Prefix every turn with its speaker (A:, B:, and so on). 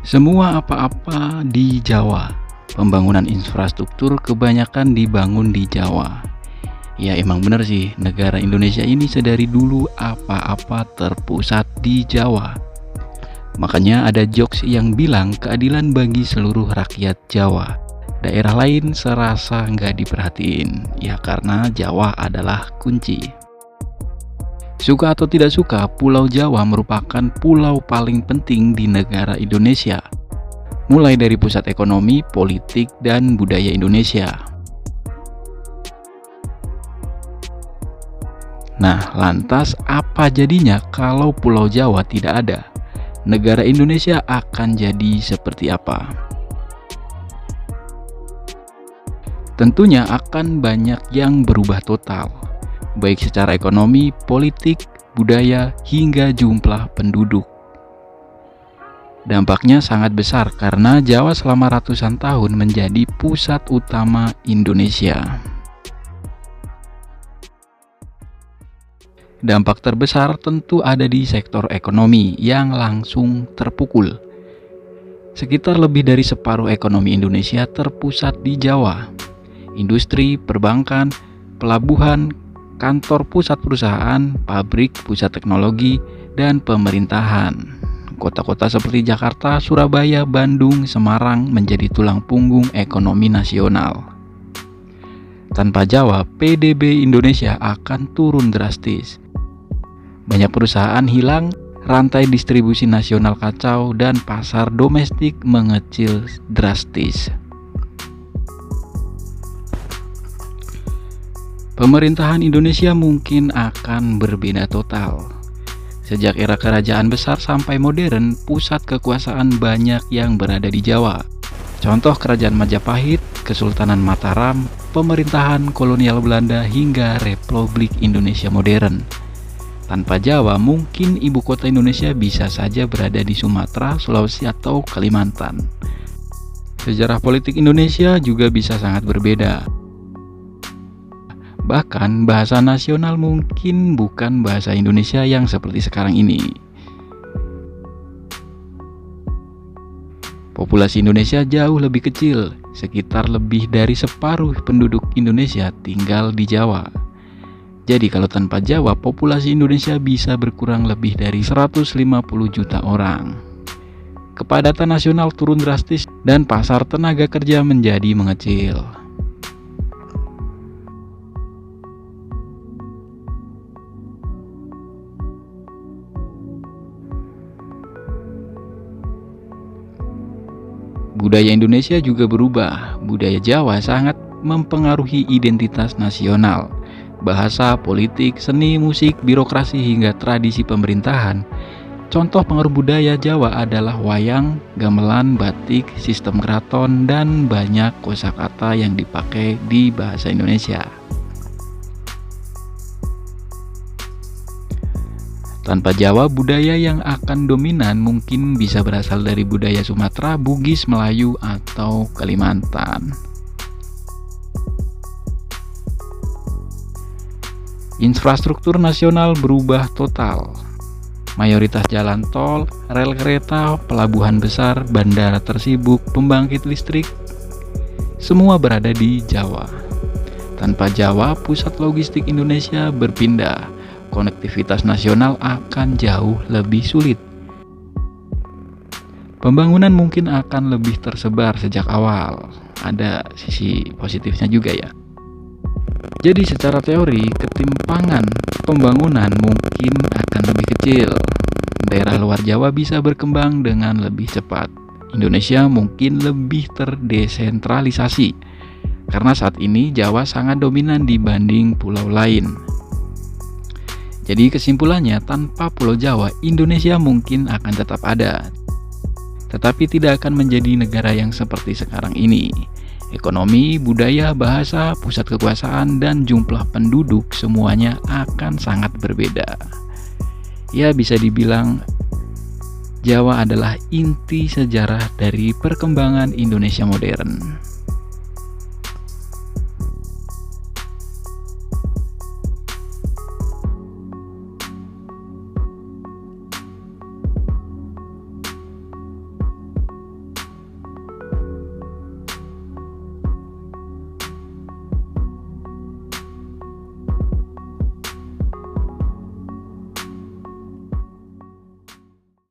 A: Semua apa-apa di Jawa. Pembangunan infrastruktur kebanyakan dibangun di Jawa. Ya emang bener sih, negara Indonesia ini sedari dulu apa-apa terpusat di Jawa. Makanya ada jokes yang bilang keadilan bagi seluruh rakyat Jawa. Daerah lain serasa nggak diperhatiin, ya karena Jawa adalah kunci. Suka atau tidak suka, Pulau Jawa merupakan pulau paling penting di negara Indonesia. Mulai dari pusat ekonomi, politik, dan budaya Indonesia. Nah, lantas apa jadinya kalau Pulau Jawa tidak ada? Negara Indonesia akan jadi seperti apa? Tentunya akan banyak yang berubah total, baik secara ekonomi, politik, budaya, hingga jumlah penduduk. Dampaknya sangat besar karena Jawa selama ratusan tahun menjadi pusat utama Indonesia. Dampak terbesar tentu ada di sektor ekonomi yang langsung terpukul. Sekitar lebih dari separuh ekonomi Indonesia terpusat di Jawa. Industri, perbankan, pelabuhan, kantor pusat perusahaan, pabrik, pusat teknologi, dan pemerintahan. Kota-kota seperti Jakarta, Surabaya, Bandung, Semarang menjadi tulang punggung ekonomi nasional. Tanpa Jawa, PDB Indonesia akan turun drastis. Banyak perusahaan hilang, rantai distribusi nasional kacau, dan pasar domestik mengecil drastis. Pemerintahan Indonesia mungkin akan berbeda total. Sejak era kerajaan besar sampai modern, pusat kekuasaan banyak yang berada di Jawa. Contoh Kerajaan Majapahit, Kesultanan Mataram, pemerintahan kolonial Belanda hingga Republik Indonesia modern. Tanpa Jawa, mungkin ibu kota Indonesia bisa saja berada di Sumatera, Sulawesi, atau Kalimantan. Sejarah politik Indonesia juga bisa sangat berbeda. Bahkan bahasa nasional mungkin bukan bahasa Indonesia yang seperti sekarang ini. Populasi Indonesia jauh lebih kecil, sekitar lebih dari separuh penduduk Indonesia tinggal di Jawa. Jadi kalau tanpa Jawa, populasi Indonesia bisa berkurang lebih dari 150 juta orang. Kepadatan nasional turun drastis dan pasar tenaga kerja menjadi mengecil. Budaya Indonesia juga berubah. Budaya Jawa sangat mempengaruhi identitas nasional. Bahasa, politik, seni, musik, birokrasi, hingga tradisi pemerintahan. Contoh pengaruh budaya Jawa adalah wayang, gamelan, batik, sistem keraton, dan banyak kosakata yang dipakai di bahasa Indonesia. Tanpa Jawa, budaya yang akan dominan mungkin bisa berasal dari budaya Sumatera, Bugis, Melayu, atau Kalimantan. Infrastruktur nasional berubah total. Mayoritas jalan tol, rel kereta, pelabuhan besar, bandara tersibuk, pembangkit listrik, semua berada di Jawa. Tanpa Jawa, pusat logistik Indonesia berpindah. Konektivitas nasional akan jauh lebih sulit. Pembangunan mungkin akan lebih tersebar sejak awal. Ada sisi positifnya juga ya. Jadi secara teori, ketimpangan pembangunan mungkin akan lebih kecil. Daerah luar Jawa bisa berkembang dengan lebih cepat. Indonesia mungkin lebih terdesentralisasi. Karena saat ini Jawa sangat dominan dibanding pulau lain. Jadi kesimpulannya, tanpa Pulau Jawa, Indonesia mungkin akan tetap ada, tetapi tidak akan menjadi negara yang seperti sekarang ini. Ekonomi, budaya, bahasa, pusat kekuasaan, dan jumlah penduduk semuanya akan sangat berbeda. Ya, bisa dibilang Jawa adalah inti sejarah dari perkembangan Indonesia modern.